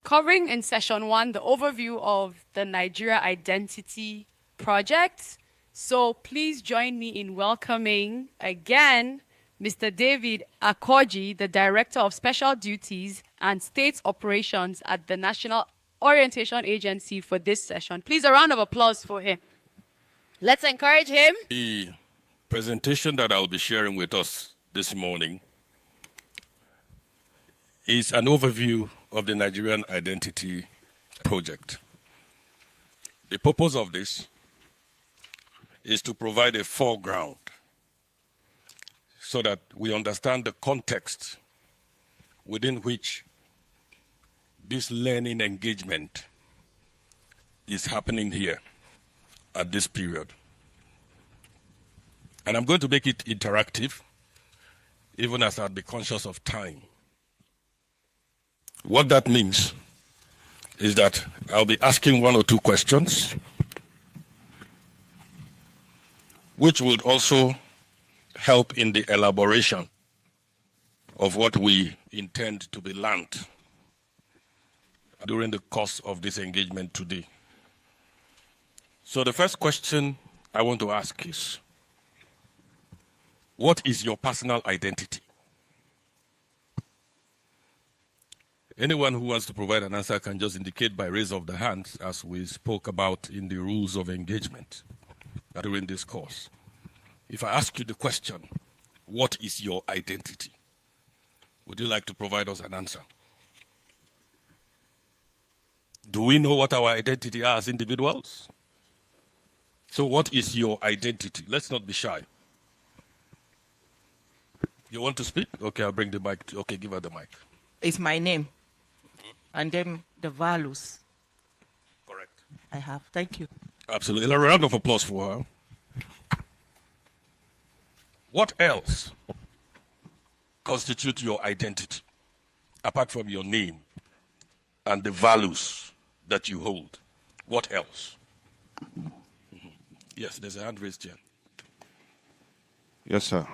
covering in session 1 the overview of the Nigeria Identity Project. So please join me in welcoming again Mr. David Akoji, the Director of Special Duties and State Operations at the National Orientation Agency for this session. Please, a round of applause for him. Let's encourage him. The presentation that I'll be sharing with us this morning is an overview of the Nigerian Identity Project. The purpose of this is to provide a foreground so that we understand the context within which this learning engagement is happening here at this period. And I'm going to make it interactive, even as I'll be conscious of time. What that means is that I'll be asking 1 or 2 questions, which would also help in the elaboration of what we intend to be learned during the course of this engagement today. So the first question I want to ask is, what is your personal identity? Anyone who wants to provide an answer can just indicate by raise of the hand, as we spoke about in the rules of engagement during this course. If I ask you the question, what is your identity? Would you like to provide us an answer? Do we know what our identity are as individuals? So what is your identity? Let's not be shy. You want to speak? Okay, I'll bring the mic. Okay, give her the mic. It's my name. And then the values Correct. I have. Thank you. Absolutely. A round of applause for her. What else constitutes your identity, apart from your name and the values that you hold? What else? Yes, there's a hand raised here. Yes, sir.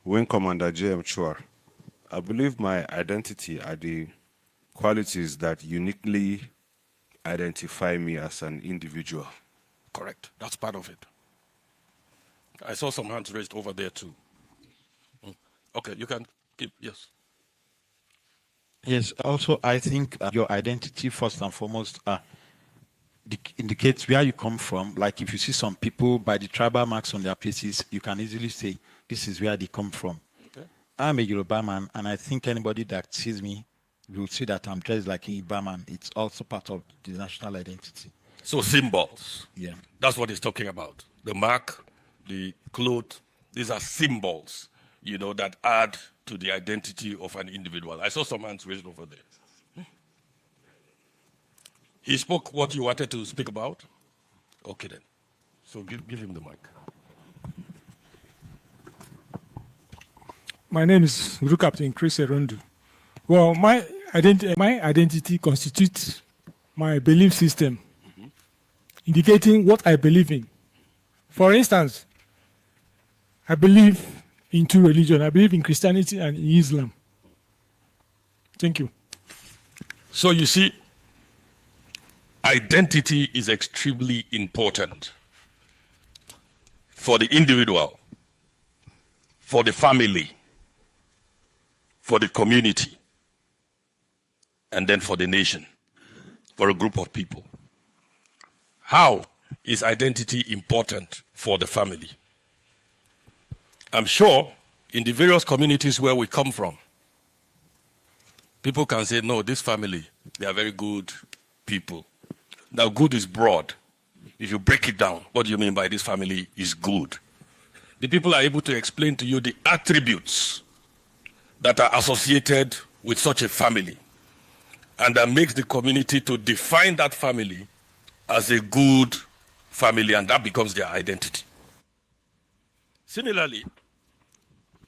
Wing Commander J.M. Chua. I believe my identity are the qualities that uniquely identify me as an individual. Correct. That's part of it. I saw some hands raised over there too. Okay, you can keep, yes. Yes, also I think your identity first and foremost indicates where you come from. Like if you see some people by the tribal marks on their faces, you can easily say this is where they come from. Okay. I'm a Yoruba man, and I think anybody that sees me will see that I'm dressed like a Yoruba man. It's also part of the national identity. So symbols. Yeah. That's what he's talking about. The mark, the cloth, these are symbols, that add to the identity of an individual. I saw some hands raised over there. He spoke what you wanted to speak about? Okay then. So give him the mic. My name is Group Captain Chris Erundu. Well, my identity constitutes my belief system, indicating what I believe in. For instance, I believe in 2 religions. I believe in Christianity and in Islam. Thank you. So you see, identity is extremely important for the individual, for the family, for the community, and then for the nation, for a group of people. How is identity important for the family? I'm sure in the various communities where we come from, people can say, no, this family, they are very good people. Now, good is broad. If you break it down, what do you mean by this family is good? The people are able to explain to you the attributes that are associated with such a family, and that makes the community to define that family as a good family, and that becomes their identity. Similarly,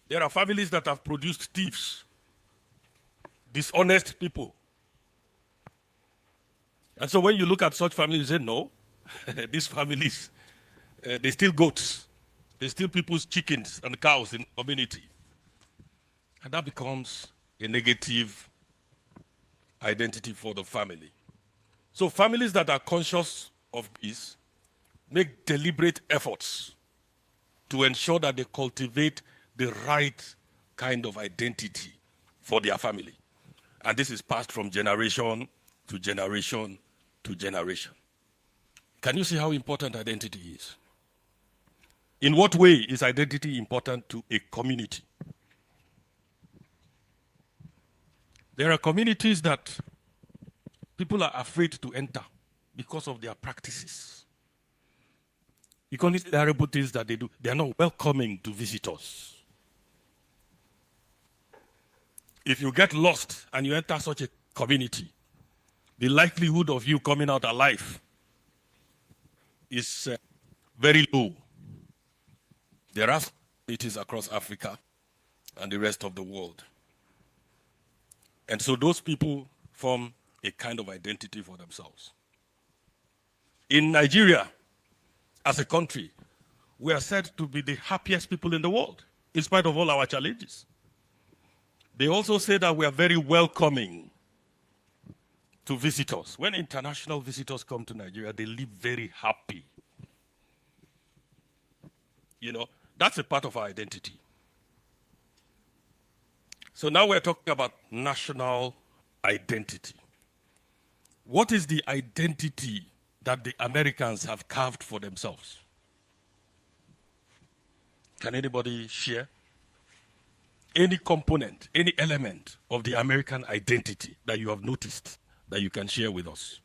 there are families that have produced thieves, dishonest people. And so when you look at such families, you say, no, these families, they steal goats, they steal people's chickens and cows in the community. And that becomes a negative identity for the family. So families that are conscious of this make deliberate efforts to ensure that they cultivate the right kind of identity for their family. And this is passed from generation to generation to generation. Can you see how important identity is? In what way is identity important to a community? There are communities that people are afraid to enter because of their practices. Because terrible things that they do, they are not welcoming to visitors. If you get lost and you enter such a community, the likelihood of you coming out alive is very low. There are communities across Africa and the rest of the world. And so those people form a kind of identity for themselves. In Nigeria, as a country, we are said to be the happiest people in the world, in spite of all our challenges. They also say that we are very welcoming to visitors. When international visitors come to Nigeria, they live very happy. You know, that's a part of our identity. So now we're talking about national identity. What is the identity that the Americans have carved for themselves? Can anybody share? Any component, any element of the American identity that you have noticed that you can share with us?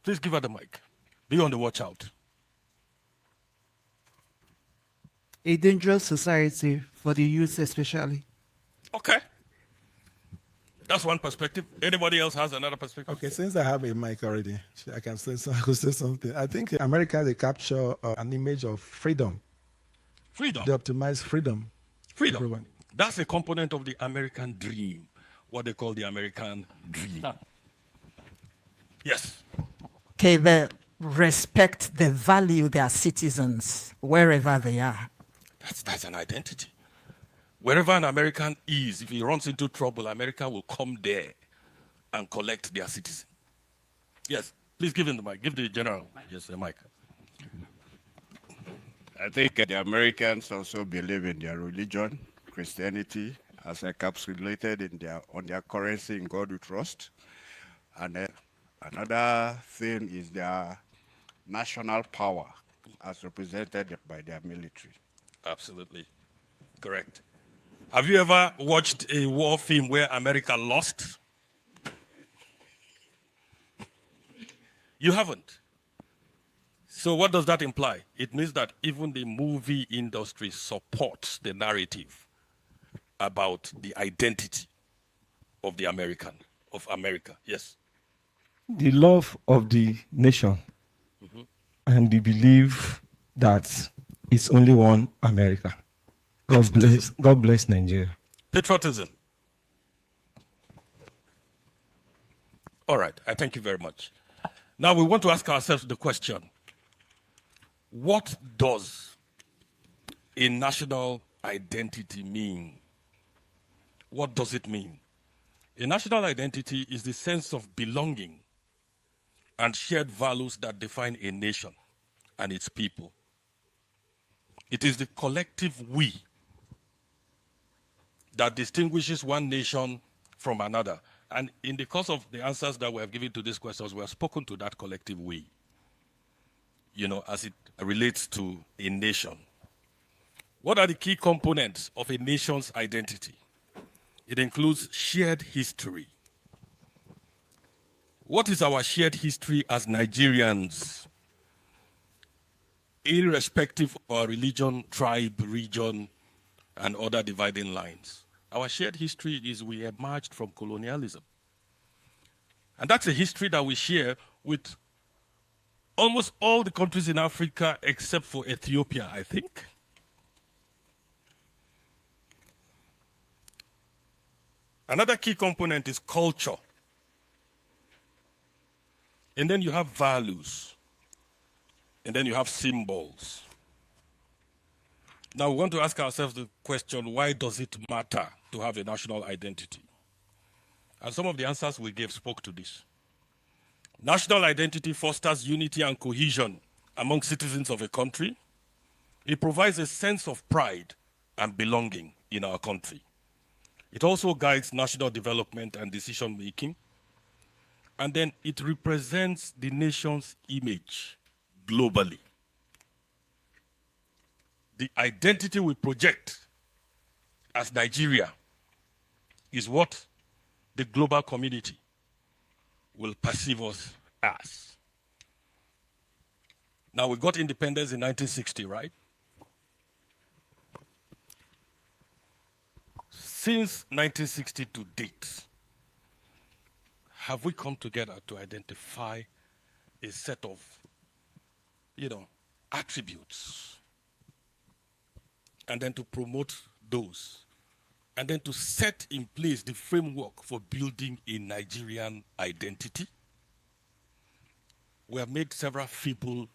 Please give her the mic. Be on the watch out. A dangerous society for the youth especially. Okay. That's one perspective. Anybody else has another perspective? Okay, since I have a mic already, I can say, I could say something. I think America, they capture an image of freedom. Freedom. They optimize freedom. Freedom. Everyone. That's a component of the American dream, what they call the American dream. Yes. Okay, they respect, they value their citizens wherever they are. That's an identity. Wherever an American is, if he runs into trouble, America will come there and collect their citizen. Yes, please give him the mic. Give the general the mic. I think the Americans also believe in their religion, Christianity, as encapsulated in on their currency, in God we trust. And another thing is their national power, as represented by their military. Absolutely. Correct. Have you ever watched a war film where America lost? You haven't. So what does that imply? It means that even the movie industry supports the narrative about the identity of the American, of America. Yes. The love of the nation and the belief that it's only one America. God bless Nigeria. Patriotism. All right, I thank you very much. Now we want to ask ourselves the question, what does a national identity mean? What does it mean? A national identity is the sense of belonging and shared values that define a nation and its people. It is the collective we that distinguishes one nation from another. And in the course of the answers that we have given to these questions, we have spoken to that collective we, you know, as it relates to a nation. What are the key components of a nation's identity? It includes shared history. What is our shared history as Nigerians, irrespective of our religion, tribe, region, and other dividing lines? Our shared history is we emerged from colonialism. And that's a history that we share with almost all the countries in Africa except for Ethiopia, I think. Another key component is culture. And then you have values. And then you have symbols. Now we want to ask ourselves the question, why does it matter to have a national identity? And some of the answers we gave spoke to this. National identity fosters unity and cohesion among citizens of a country. It provides a sense of pride and belonging in our country. It also guides national development and decision making. And then it represents the nation's image globally. The identity we project as Nigeria is what the global community will perceive us as. Now, we got independence in 1960, right? Since 1960 to date, have we come together to identify a set of, attributes, and then to promote those, and then to set in place the framework for building a Nigerian identity? We have made several feeble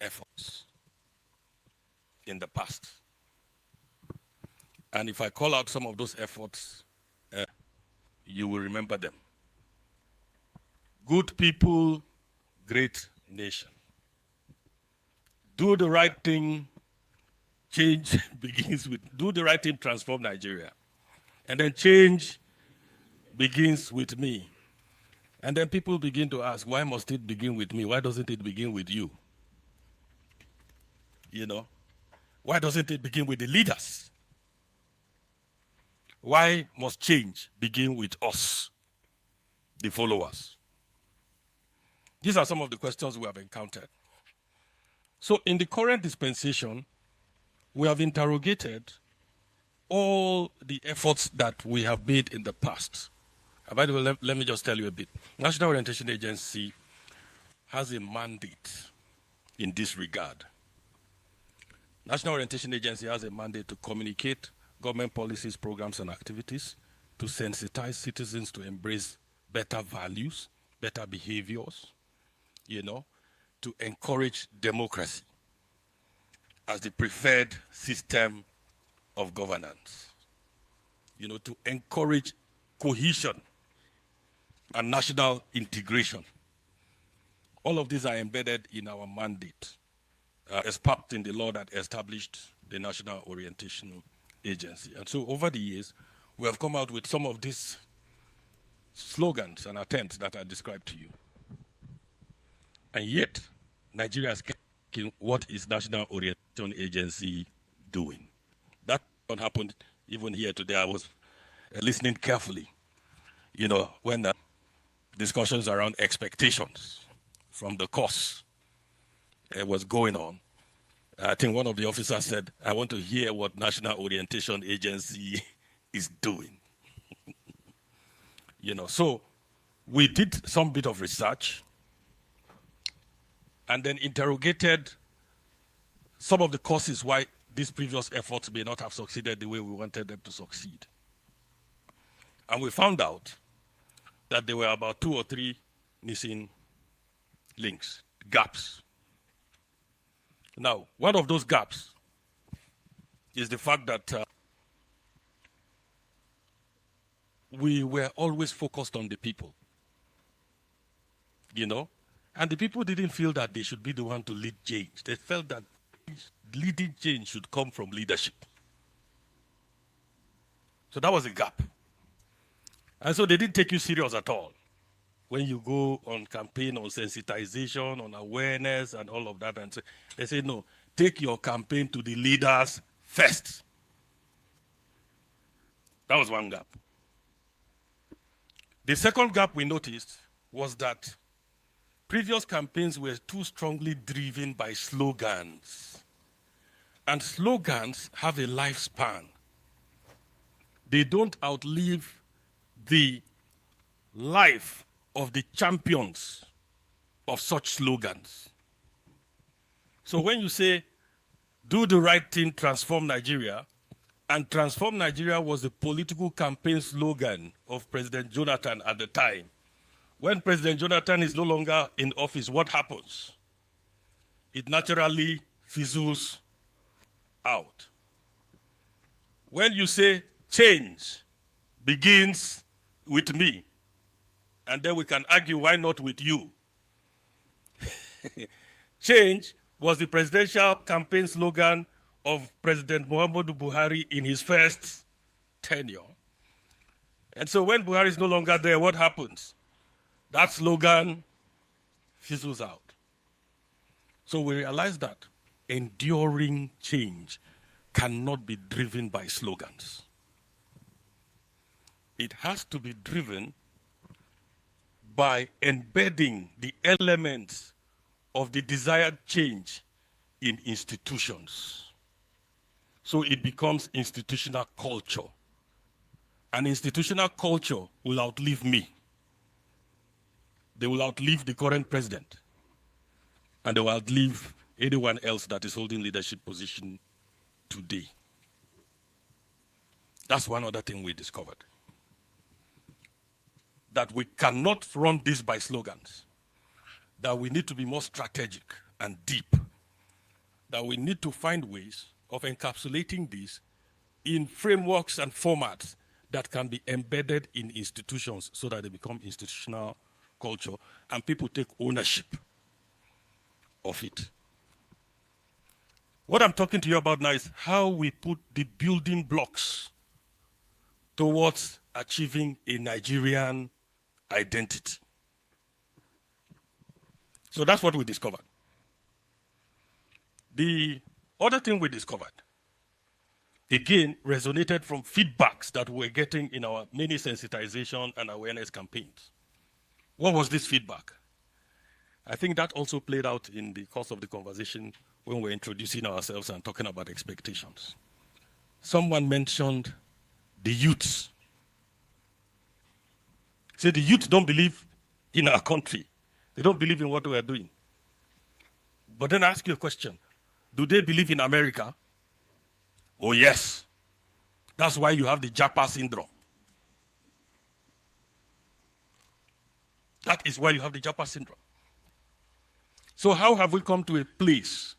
efforts in the past. And if I call out some of those efforts, you will remember them. Good people, great nation. Do the right thing, change begins with, do the right thing, transform Nigeria. And then change begins with me. And then people begin to ask, why must it begin with me? Why doesn't it begin with you? Why doesn't it begin with the leaders? Why must change begin with us, the followers? These are some of the questions we have encountered. So in the current dispensation, we have interrogated all the efforts that we have made in the past. And by the way, let me just tell you a bit. National Orientation Agency has a mandate in this regard. National Orientation Agency has a mandate to communicate government policies, programs, and activities, to sensitize citizens to embrace better values, better behaviors, to encourage democracy as the preferred system of governance, to encourage cohesion and national integration. All of these are embedded in our mandate, as part in the law that established the National Orientation Agency. And so over the years, we have come out with some of these slogans and attempts that I described to you. And yet, Nigeria is asking, what is National Orientation Agency doing? That happened even here today. I was listening carefully, when the discussions around expectations from the course was going on. I think one of the officers said, I want to hear what National Orientation Agency is doing. So we did some bit of research and then interrogated some of the causes why these previous efforts may not have succeeded the way we wanted them to succeed. And we found out that there were about 2 or 3 missing links, gaps. Now, one of those gaps is the fact that we were always focused on the people, and the people didn't feel that they should be the one to lead change. They felt that leading change should come from leadership. So that was a gap. And so they didn't take you serious at all. When you go on campaign on sensitization, on awareness and all of that, and they say, no, take your campaign to the leaders first. That was one gap. The second gap we noticed was that previous campaigns were too strongly driven by slogans. And slogans have a lifespan. They don't outlive the life of the champions of such slogans. So when you say, do the right thing, transform Nigeria, and transform Nigeria was the political campaign slogan of President Jonathan at the time. When President Jonathan is no longer in office, what happens? It naturally fizzles out. When you say change begins with me, and then we can argue why not with you. Change was the presidential campaign slogan of President Muhammadu Buhari in his first tenure. And so when Buhari is no longer there, what happens? That slogan fizzles out. So we realize that enduring change cannot be driven by slogans. It has to be driven by embedding the elements of the desired change in institutions. So it becomes institutional culture. And institutional culture will outlive me. They will outlive the current president. And they will outlive anyone else that is holding leadership position today. That's one other thing we discovered. That we cannot run this by slogans. That we need to be more strategic and deep. That we need to find ways of encapsulating this in frameworks and formats that can be embedded in institutions so that they become institutional culture and people take ownership of it. What I'm talking to you about now is how we put the building blocks towards achieving a Nigerian identity. So that's what we discovered. The other thing we discovered, again, resonated from feedbacks that we're getting in our many sensitization and awareness campaigns. What was this feedback? I think that also played out in the course of the conversation when we're introducing ourselves and talking about expectations. Someone mentioned the youths. Say the youth don't believe in our country. They don't believe in what we are doing. But then I ask you a question. Do they believe in America? Oh, yes. That's why you have the Japa syndrome. That is why you have the Japa syndrome. So how have we come to a place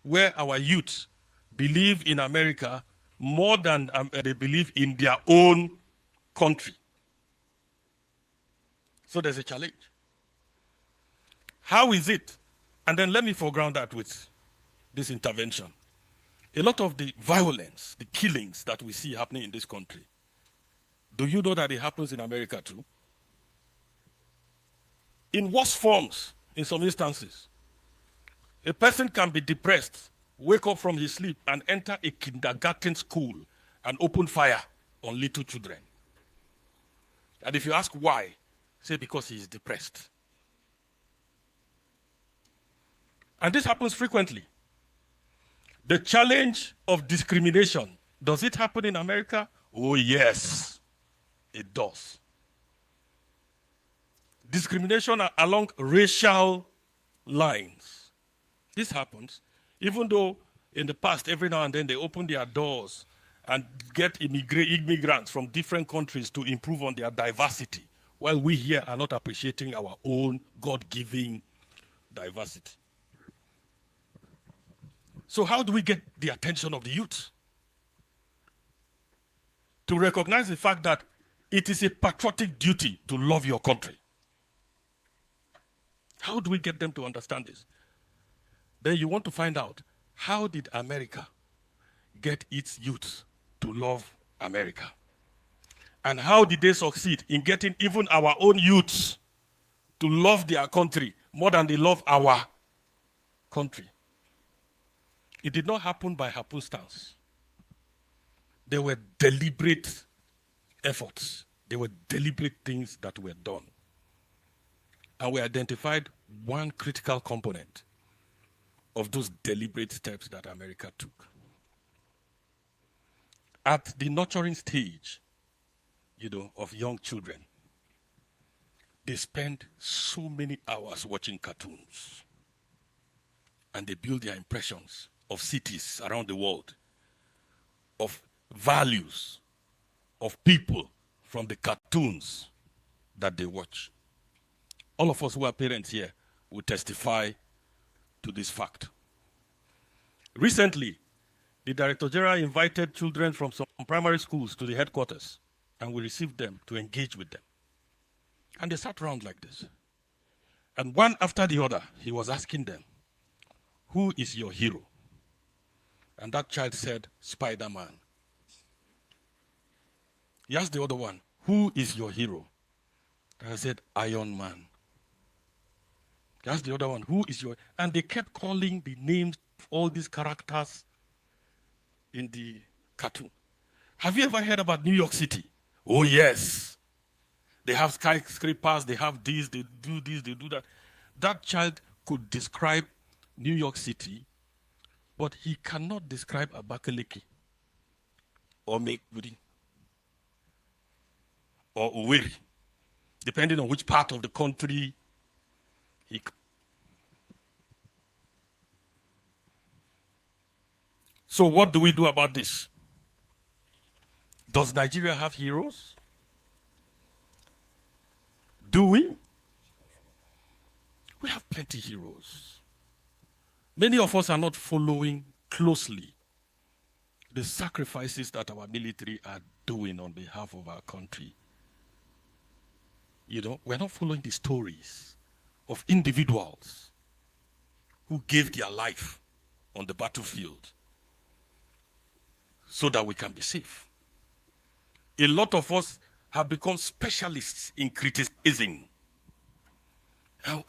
where our youth believe in America more than they believe in their own country? So there's a challenge. How is it? And then let me foreground that with this intervention. A lot of the violence, the killings that we see happening in this country, do you know that it happens in America too? In worse forms, in some instances. A person can be depressed, wake up from his sleep, and enter a kindergarten school and open fire on little children. And if you ask why, say because he is depressed. And this happens frequently. The challenge of discrimination, does it happen in America? Oh, yes, it does. Discrimination along racial lines. This happens, even though in the past, every now and then, they open their doors and get immigrants from different countries to improve on their diversity, while we here are not appreciating our own God-given diversity. So how do we get the attention of the youth? To recognize the fact that it is a patriotic duty to love your country. How do we get them to understand this? Then you want to find out, how did America get its youth to love America? And how did they succeed in getting even our own youths to love their country more than they love our country? It did not happen by happenstance. There were deliberate efforts. There were deliberate things that were done. And we identified one critical component of those deliberate steps that America took. At the nurturing stage, of young children, they spend so many hours watching cartoons. And they build their impressions of cities around the world, of values, of people from the cartoons that they watch. All of us who are parents here will testify to this fact. Recently, the Director General invited children from some primary schools to the headquarters, and we received them to engage with them. And they sat around like this. And one after the other, he was asking them, who is your hero? And that child said, Spider-Man. He asked the other one, who is your hero? And I said, Iron Man. He asked the other one, who is your... And they kept calling the names of all these characters in the cartoon. Have you ever heard about New York City? Oh, yes. They have skyscrapers, they have this, they do that. That child could describe New York City, but he cannot describe Abakaliki or Mekbudi or Owerri, depending on which part of the country he. So what do we do about this? Does Nigeria have heroes? Do we? We have plenty of heroes. Many of us are not following closely the sacrifices that our military are doing on behalf of our country. You know, we're not following the stories of individuals who gave their life on the battlefield so that we can be safe. A lot of us have become specialists in criticizing.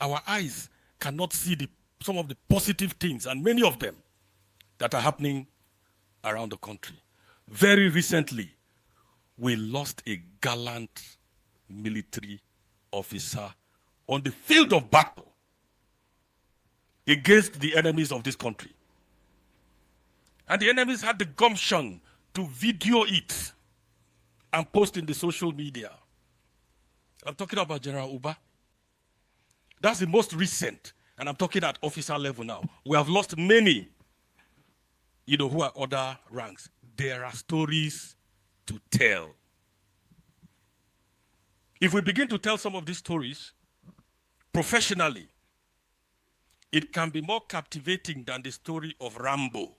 Our eyes cannot see some of the positive things, and many of them, that are happening around the country. Very recently, we lost a gallant military officer on the field of battle against the enemies of this country. And the enemies had the gumption to video it and post in the social media. I'm talking about General Uba. That's the most recent, and I'm talking at officer level now. We have lost many, who are other ranks. There are stories to tell. If we begin to tell some of these stories professionally, it can be more captivating than the story of Rambo.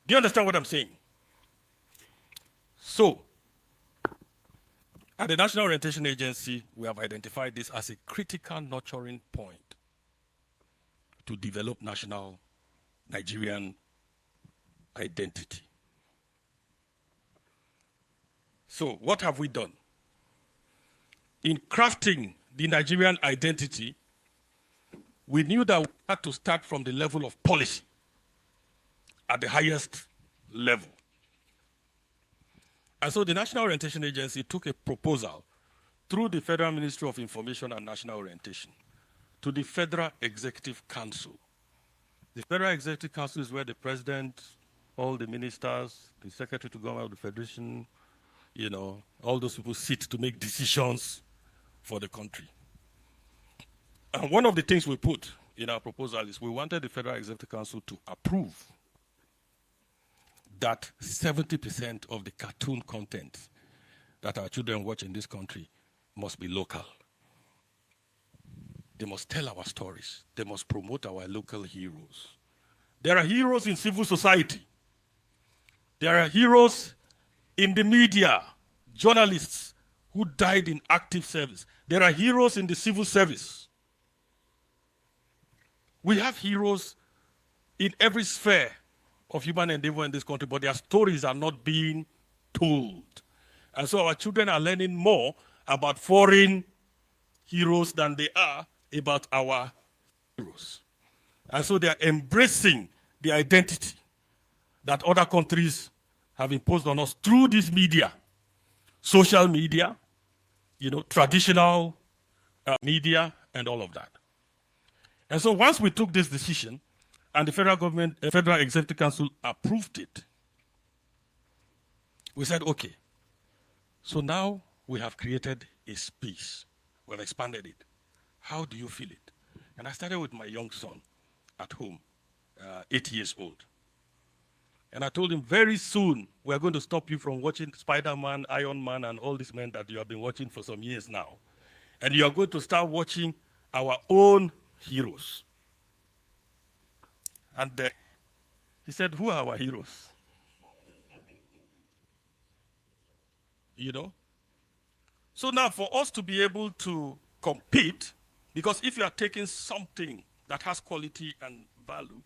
Do you understand what I'm saying? So, at the National Orientation Agency, we have identified this as a critical nurturing point to develop national Nigerian identity. So, what have we done? In crafting the Nigerian identity, we knew that we had to start from the level of policy at the highest level. And so the National Orientation Agency took a proposal through the Federal Ministry of Information and National Orientation to the Federal Executive Council. The Federal Executive Council is where the president, all the ministers, the secretary to government of the federation, all those people sit to make decisions for the country. And one of the things we put in our proposal is we wanted the Federal Executive Council to approve that 70% of the cartoon content that our children watch in this country must be local. They must tell our stories. They must promote our local heroes. There are heroes in civil society. There are heroes in the media, journalists who died in active service. There are heroes in the civil service. We have heroes in every sphere of human endeavor in this country, but their stories are not being told. And so our children are learning more about foreign heroes than they are about our heroes. And so they are embracing the identity that other countries have imposed on us through this media, social media, traditional media, and all of that. And so once we took this decision, and the federal government, Federal Executive Council approved it, we said, okay, so now we have created a space. We've expanded it. How do you feel it? And I started with my young son at home, 8 years old. And I told him, very soon, we're going to stop you from watching Spider-Man, Iron Man, and all these men that you have been watching for some years now. And you are going to start watching our own heroes. And he said, who are our heroes? So now for us to be able to compete, because if you are taking something that has quality and value,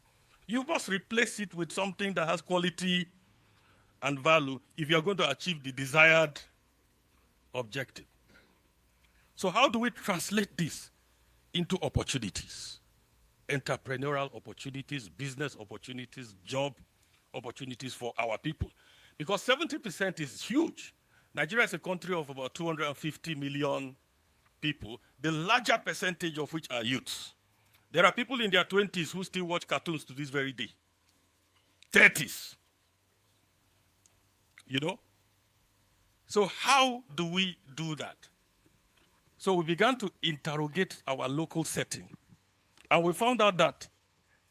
you must replace it with something that has quality and value if you are going to achieve the desired objective. So how do we translate this into opportunities? Entrepreneurial opportunities, business opportunities, job opportunities for our people. Because 70% is huge. Nigeria is a country of about 250 million people, the larger percentage of which are youths. There are people in their 20s who still watch cartoons to this very day. 30s. You know? So how do we do that? So we began to interrogate our local setting. And we found out that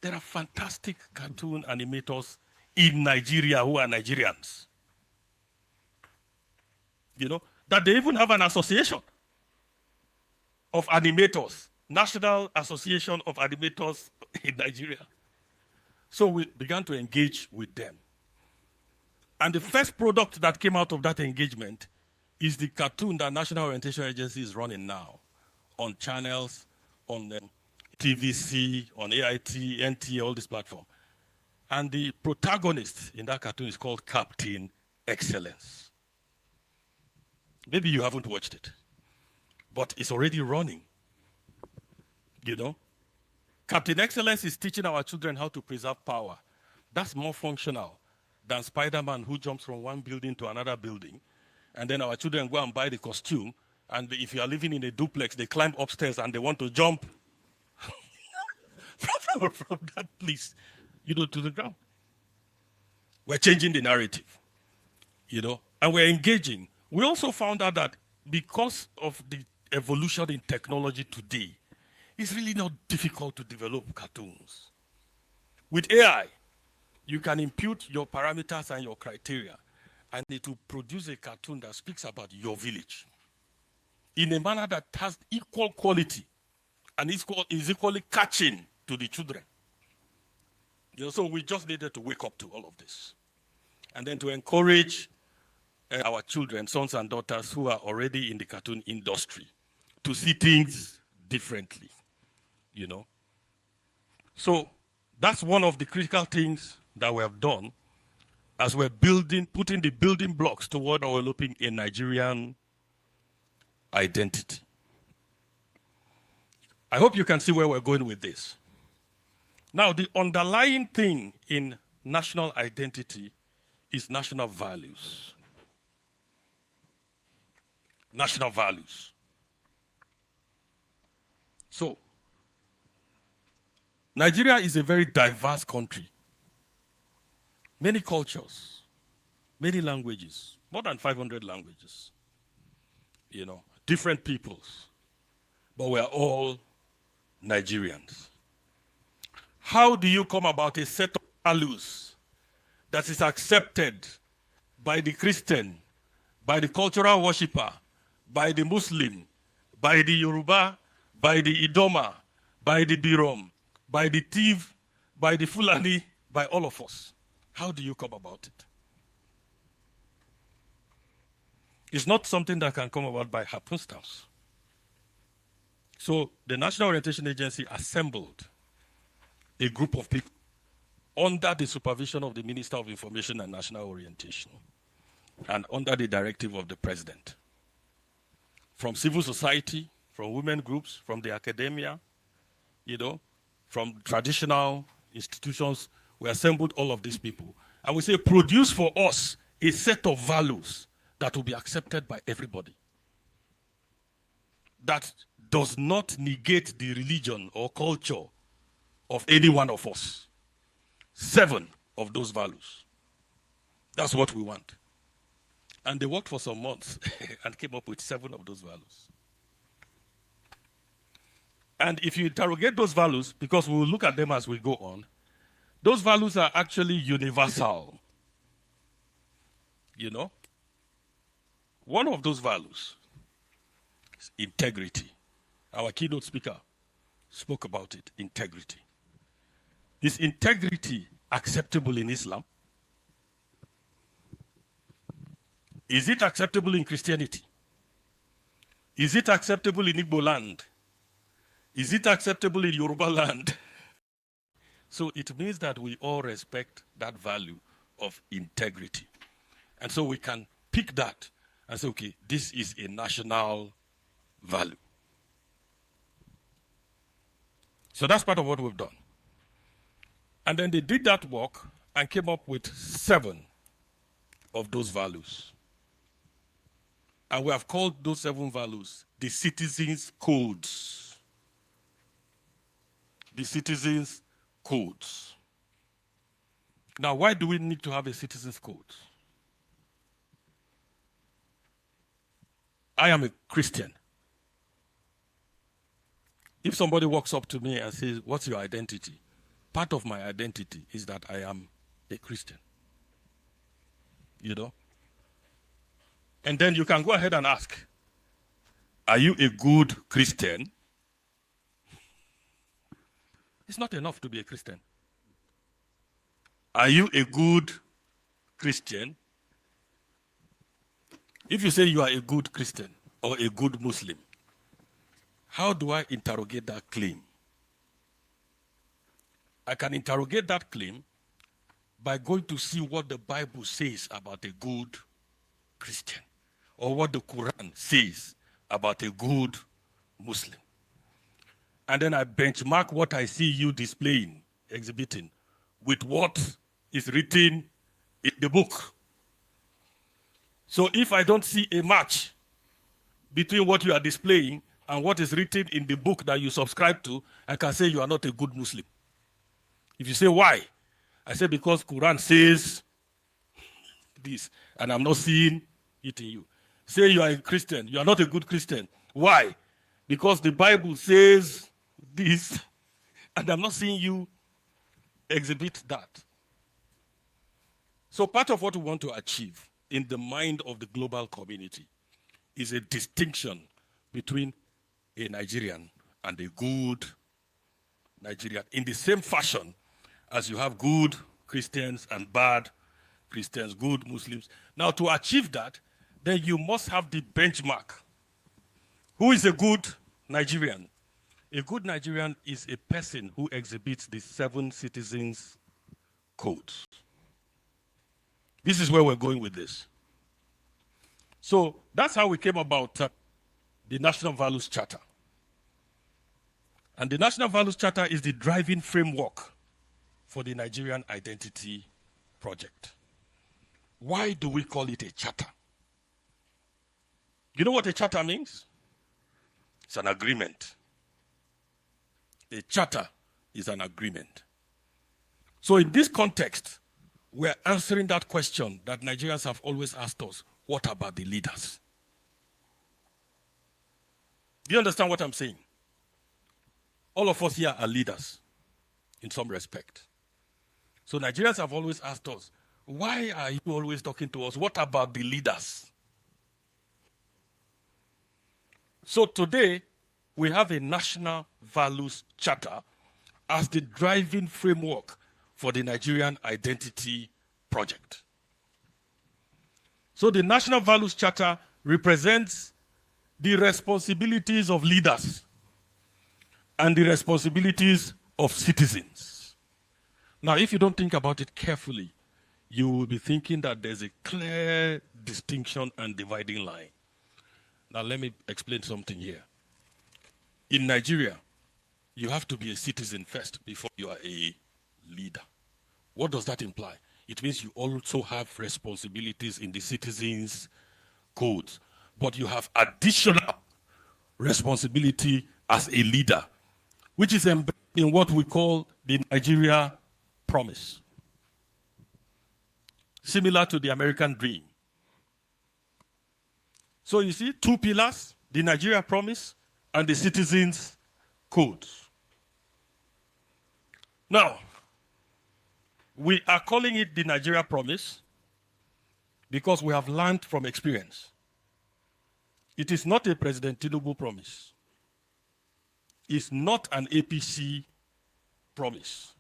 there are fantastic cartoon animators in Nigeria who are Nigerians. You know, that they even have an association of animators, National Association of Animators in Nigeria. So we began to engage with them. And the first product that came out of that engagement is the cartoon that National Orientation Agency is running now on channels, on TVC, on AIT, NTA, all this platform. And the protagonist in that cartoon is called Captain Excellence. Maybe you haven't watched it, but it's already running. You know? Captain Excellence is teaching our children how to preserve power. That's more functional than Spider-Man who jumps from one building to another building. And then our children go and buy the costume. And if you are living in a duplex, they climb upstairs and they want to jump from that place, you know, to the ground. We're changing the narrative, you know, and we're engaging. We also found out that because of the evolution in technology today, it's really not difficult to develop cartoons. With AI, you can impute your parameters and your criteria, and it will produce a cartoon that speaks about your village in a manner that has equal quality and is equally catching to the children. You know, so we just needed to wake up to all of this. And then to encourage our children, sons and daughters who are already in the cartoon industry to see things differently, you know. So that's one of the critical things that we have done as we're putting the building blocks toward developing a Nigerian identity. I hope you can see where we're going with this. Now, the underlying thing in national identity is national values. National values. So, Nigeria is a very diverse country. Many cultures, many languages, more than 500 languages, you know, different peoples, but we're all Nigerians. How do you come about a set of values that is accepted by the Christian, by the cultural worshipper, by the Muslim, by the Yoruba, by the Idoma, by the Birom, by the Tiv, by the Fulani, by all of us? How do you come about it? It's not something that can come about by happenstance. So the National Orientation Agency assembled a group of people under the supervision of the Minister of Information and National Orientation and under the directive of the President. From civil society, from women groups, from the academia, you know, from traditional institutions, we assembled all of these people. And we say, produce for us a set of values that will be accepted by everybody. That does not negate the religion or culture of any one of us. 7 of those values. That's what we want. And they worked for some months and came up with 7 of those values. And if you interrogate those values, because we will look at them as we go on, those values are actually universal. You know? One of those values is integrity. Our keynote speaker spoke about it, integrity. Is integrity acceptable in Islam? Is it acceptable in Christianity? Is it acceptable in Igbo land? Is it acceptable in Yoruba land? So it means that we all respect that value of integrity. And so we can pick that and say, okay, this is a national value. So that's part of what we've done. And then they did that work and came up with 7 of those values. And we have called those 7 values the citizens' codes. The citizens' codes. Now, why do we need to have a citizens' code? I am a Christian. If somebody walks up to me and says, "What's your identity?" Part of my identity is that I am a Christian. You know? And then you can go ahead and ask, are you a good Christian? It's not enough to be a Christian. Are you a good Christian? If you say you are a good Christian or a good Muslim, how do I interrogate that claim? I can interrogate that claim by going to see what the Bible says about a good Christian or what the Quran says about a good Muslim. And then I benchmark what I see you displaying, exhibiting, with what is written in the book. So if I don't see a match between what you are displaying and what is written in the book that you subscribe to, I can say you are not a good Muslim. If you say, why? I say, because Quran says this, and I'm not seeing it in you. Say you are a Christian, you are not a good Christian. Why? Because the Bible says this, and I'm not seeing you exhibit that. So part of what we want to achieve in the mind of the global community is a distinction between a Nigerian and a good Nigerian, in the same fashion as you have good Christians and bad Christians, good Muslims. Now, to achieve that, then you must have the benchmark. Who is a good Nigerian? A good Nigerian is a person who exhibits the 7 citizens' codes. This is where we're going with this. So that's how we came about the National Values Charter. And the National Values Charter is the driving framework for the Nigerian Identity Project. Why do we call it a charter? You know what a charter means? It's an agreement. A charter is an agreement. So in this context, we're answering that question that Nigerians have always asked us: what about the leaders? Do you understand what I'm saying? All of us here are leaders in some respect. So Nigerians have always asked us, why are you always talking to us? What about the leaders? So today, we have a National Values Charter as the driving framework for the Nigerian Identity Project. So the National Values Charter represents the responsibilities of leaders and the responsibilities of citizens. Now, if you don't think about it carefully, you will be thinking that there's a clear distinction and dividing line. Now, let me explain something here. In Nigeria, you have to be a citizen first before you are a leader. What does that imply? It means you also have responsibilities in the citizens' codes, but you have additional responsibility as a leader, which is embedded in what we call the Nigeria Promise, similar to the American Dream. So you see, 2 pillars: the Nigeria Promise and the Citizens' Codes. Now, we are calling it the Nigeria Promise because we have learned from experience. It is not a President Tinubu promise. It's not an APC promise.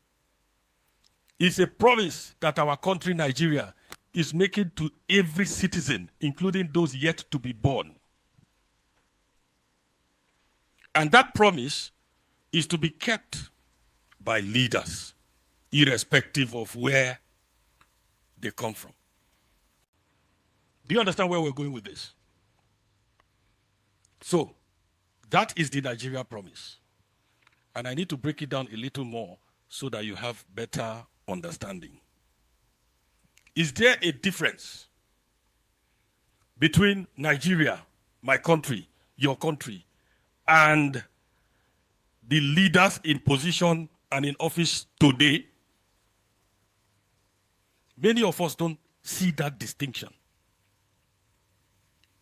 It's a promise that our country, Nigeria, is making to every citizen, including those yet to be born. And that promise is to be kept by leaders, irrespective of where they come from. Do you understand where we're going with this? So, that is the Nigeria promise. And I need to break it down a little more so that you have better understanding. Is there a difference between Nigeria, my country, your country, and the leaders in position and in office today? Many of us don't see that distinction.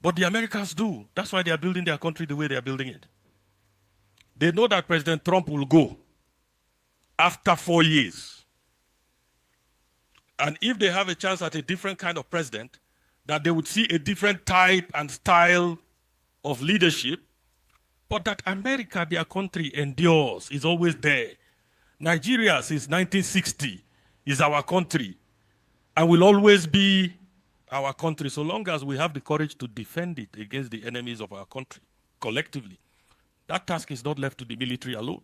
But the Americans do. That's why they are building their country the way they are building it. They know that President Trump will go after 4 years. And if they have a chance at a different kind of president, that they would see a different type and style of leadership, but that America, their country, endures, is always there. Nigeria, since 1960, is our country and will always be our country so long as we have the courage to defend it against the enemies of our country collectively. That task is not left to the military alone.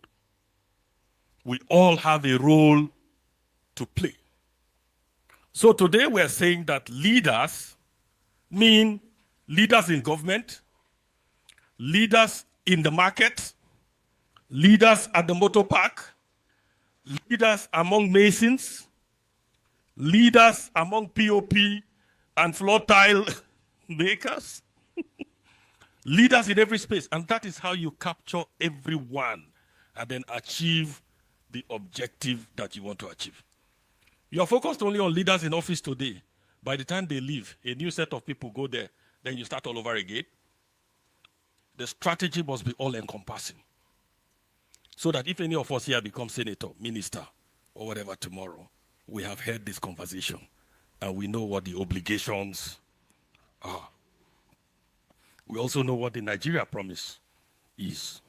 We all have a role to play. So today we're saying that leaders mean leaders in government, leaders in the market, leaders at the motor park, leaders among masons, leaders among POP and floor tile makers, leaders in every space. And that is how you capture everyone and then achieve the objective that you want to achieve. You are focused only on leaders in office today. By the time they leave, a new set of people go there, then you start all over again. The strategy must be all-encompassing. So that if any of us here become senator, minister, or whatever tomorrow, we have had this conversation and we know what the obligations are. We also know what the Nigeria promise is.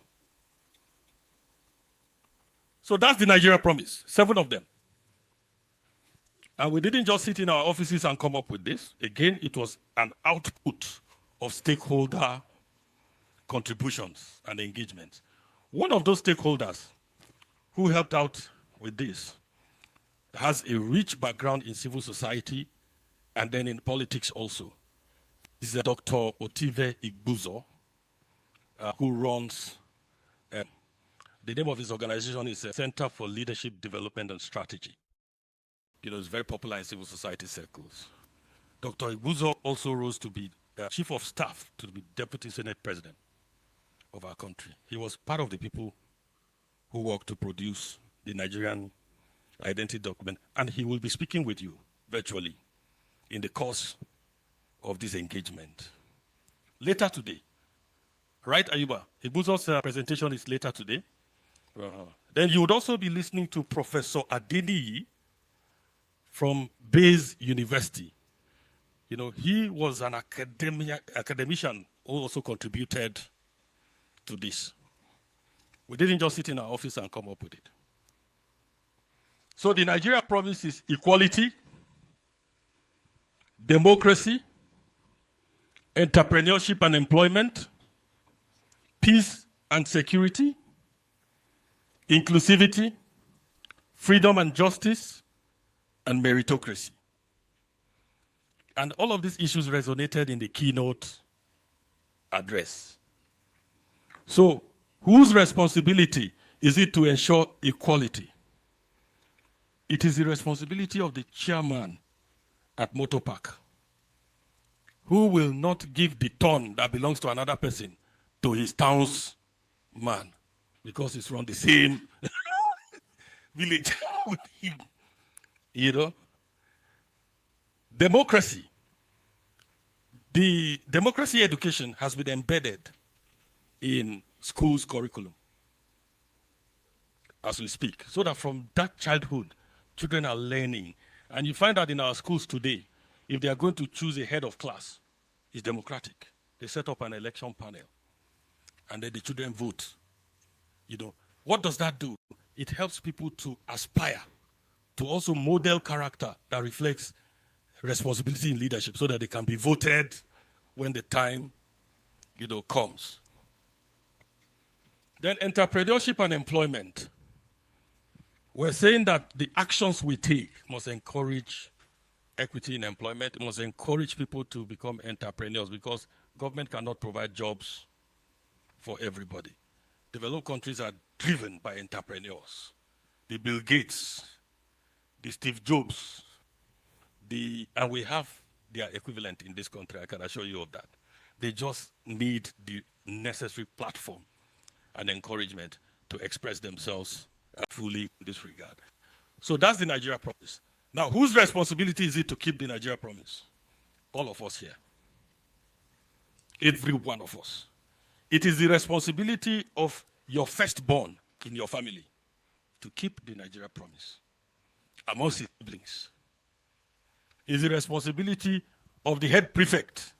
So that's the Nigeria promise, 7 of them. And we didn't just sit in our offices and come up with this. Again, it was an output of stakeholder contributions and engagements. One of those stakeholders who helped out with this has a rich background in civil society and then in politics also. This is Dr. Otive Igbuzo, who runs, the name of his organization is Center for Leadership Development and Strategy. You know, it's very popular in civil society circles. Dr. Igbuzo also rose to be Chief of Staff to the Deputy Senate President of our country. He was part of the people who worked to produce the Nigerian Identity document, and he will be speaking with you virtually in the course of this engagement. Later today, right, Ayuba? Igbuzo's presentation is later today. Then you would also be listening to Professor Adeniyi from Bayes University. You know, he was an academician who also contributed to this. We didn't just sit in our office and come up with it. So the Nigeria promise is equality, democracy, entrepreneurship and employment, peace and security, inclusivity, freedom and justice, and meritocracy. And all of these issues resonated in the keynote address. So, whose responsibility is it to ensure equality? It is the responsibility of the chairman at Motor Park, who will not give the ton that belongs to another person to his town's man because he's from the same village with him. You know? Democracy. The democracy education has been embedded in schools' curriculum as we speak, so that from that childhood, children are learning. And you find that in our schools today, if they are going to choose a head of class, it's democratic. They set up an election panel, and then the children vote. You know, what does that do? It helps people to aspire to also model character that reflects responsibility in leadership so that they can be voted when the time, you know, comes. Then entrepreneurship and employment. We're saying that the actions we take must encourage equity in employment. It must encourage people to become entrepreneurs because government cannot provide jobs for everybody. Developed countries are driven by entrepreneurs. The Bill Gates, the Steve Jobs, and we have their equivalent in this country, I can assure you of that. They just need the necessary platform and encouragement to express themselves fully in this regard. So that's the Nigeria promise. Now, whose responsibility is it to keep the Nigeria promise? All of us here. Every one of us. It is the responsibility of your firstborn in your family to keep the Nigeria promise amongst his siblings. It is the responsibility of the head prefect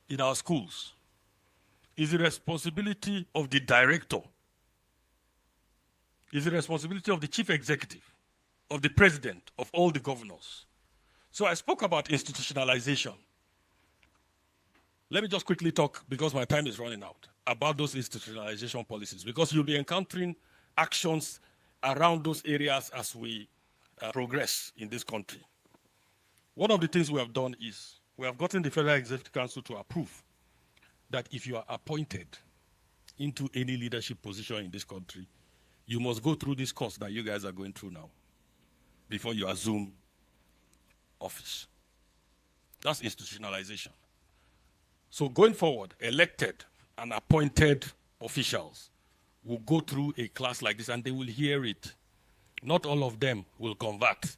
in our schools. It is the responsibility of the director. It is the responsibility of the chief executive, of the president, of all the governors. So I spoke about institutionalization. Let me just quickly talk, because my time is running out, about those institutionalization policies, because you'll be encountering actions around those areas as we progress in this country. One of the things we have done is we have gotten the Federal Executive Council to approve that if you are appointed into any leadership position in this country, you must go through this course that you guys are going through now before you assume office. That's institutionalization. So going forward, elected and appointed officials will go through a class like this and they will hear it. Not all of them will convert,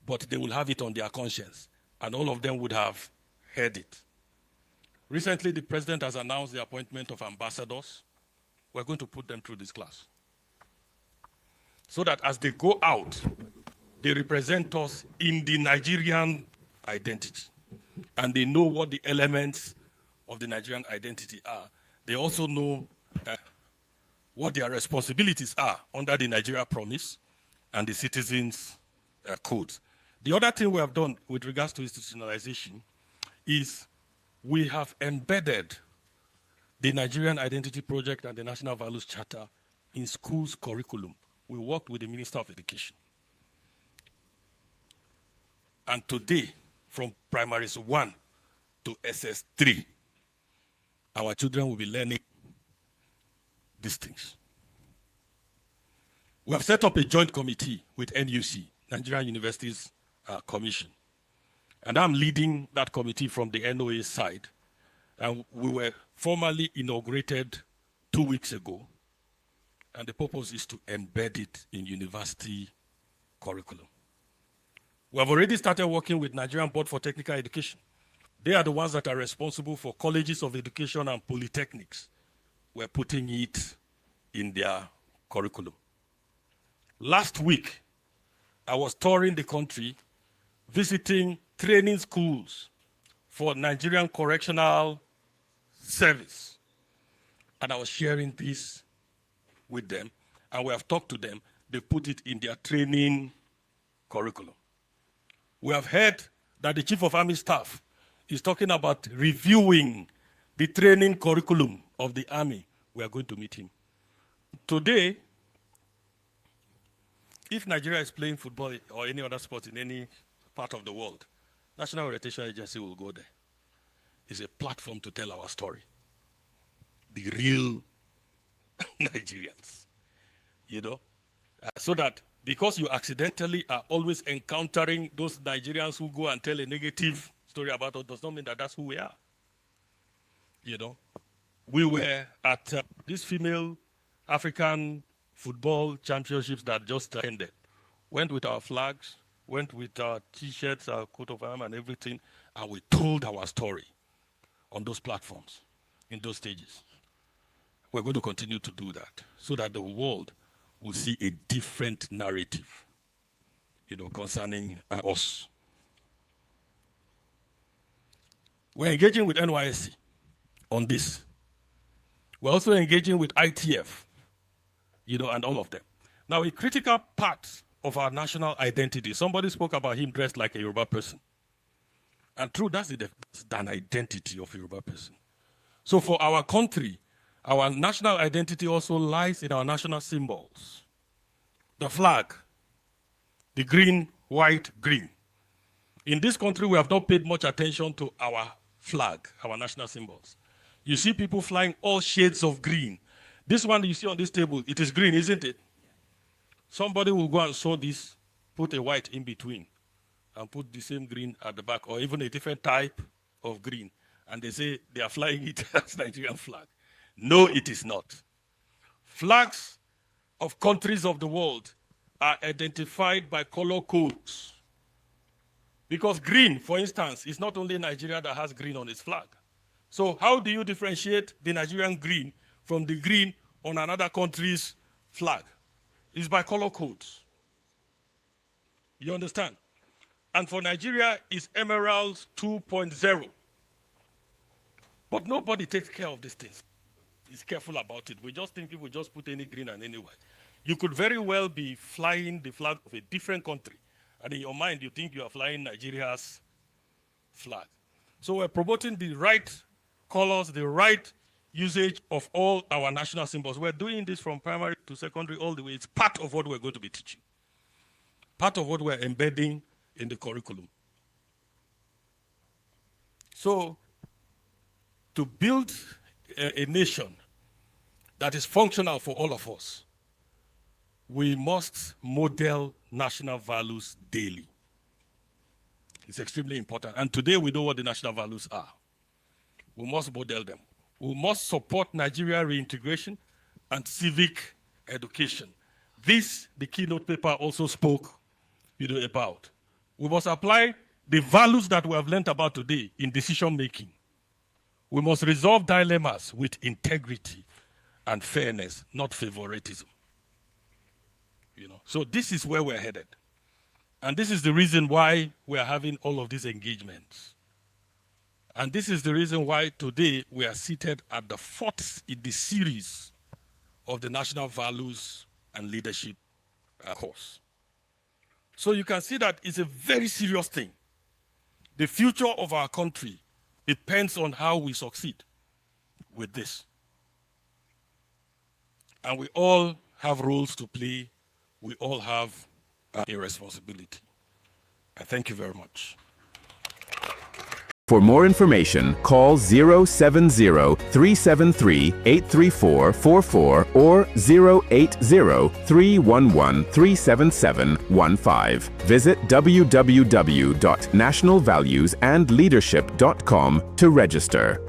but they will have it on their conscience, and all of them would have heard it. Recently, the president has announced the appointment of ambassadors. We're going to put them through this class, so that as they go out, they represent us in the Nigerian identity, and they know what the elements of the Nigerian identity are. They also know what their responsibilities are under the Nigeria Promise and the Citizens Code. The other thing we have done with regards to institutionalization is we have embedded the Nigerian Identity Project and the National Values Charter in schools' curriculum. We worked with the Minister of Education. And today, from primaries 1 to SS3, our children will be learning these things. We have set up a joint committee with NUC, Nigerian Universities Commission. And I'm leading that committee from the NOA side. And we were formally inaugurated 2 weeks ago. And the purpose is to embed it in university curriculum. We have already started working with Nigerian Board for Technical Education. They are the ones that are responsible for colleges of education and polytechnics. We're putting it in their curriculum. Last week, I was touring the country, visiting training schools for Nigerian Correctional Service. And I was sharing this with them, and we have talked to them. They put it in their training curriculum. We have heard that the Chief of Army Staff is talking about reviewing the training curriculum of the Army. We are going to meet him. Today, if Nigeria is playing football or any other sport in any part of the world, National Orientation Agency will go there. It's a platform to tell our story. The real Nigerians, you know? So that because you accidentally are always encountering those Nigerians who go and tell a negative story about us does not mean that that's who we are. You know? We were at this female African football championships that just ended. Went with our flags, went with our T-shirts, our coat of arms and everything, and we told our story on those platforms, in those stages. We're going to continue to do that so that the world will see a different narrative, you know, concerning us. We're engaging with NYSC on this. We're also engaging with ITF, you know, and all of them. Now, a critical part of our national identity, somebody spoke about him dressed like a Yoruba person. And true, that's an identity of a Yoruba person. So for our country, Our national identity also lies in our national symbols. The flag, the green, white, green. In this country, we have not paid much attention to our flag, our national symbols. You see people flying all shades of green. This one you see on this table, it is green, isn't it? Somebody will go and sew this, put a white in between, and put the same green at the back, or even a different type of green. And they say they are flying it as Nigerian flag. No, it is not. Flags of countries of the world are identified by color codes. Because green, for instance, is not only Nigeria that has green on its flag. So how do you differentiate the Nigerian green from the green on another country's flag? It's by color codes. You understand? And for Nigeria, it's Emerald 2.0. But nobody takes care of these things. Is careful about it. We just think people just put any green and any white. You could very well be flying the flag of a different country, and in your mind you think you are flying Nigeria's flag. So we're promoting the right colors, the right usage of all our national symbols. We're doing this from primary to secondary all the way. It's part of what we're going to be teaching. Part of what we're embedding in the curriculum. So to build a nation that is functional for all of us, we must model national values daily. It's extremely important. And today we know what the national values are. We must model them. We must support Nigeria reintegration and civic education. This, the keynote paper also spoke about. We must apply the values that we have learned about today in decision making. We must resolve dilemmas with integrity and fairness, not favoritism. So this is where we're headed. And this is the reason why we're having all of these engagements. And this is the reason why today we are seated at the fourth in the series of the National Values and Leadership course. So you can see that it's a very serious thing. The future of our country depends on how we succeed with this. And we all have roles to play. We all have a responsibility. I thank you very much. For more information, call 070-373-83444 or 080-311-37715. Visit www.nationalvaluesandleadership.com to register.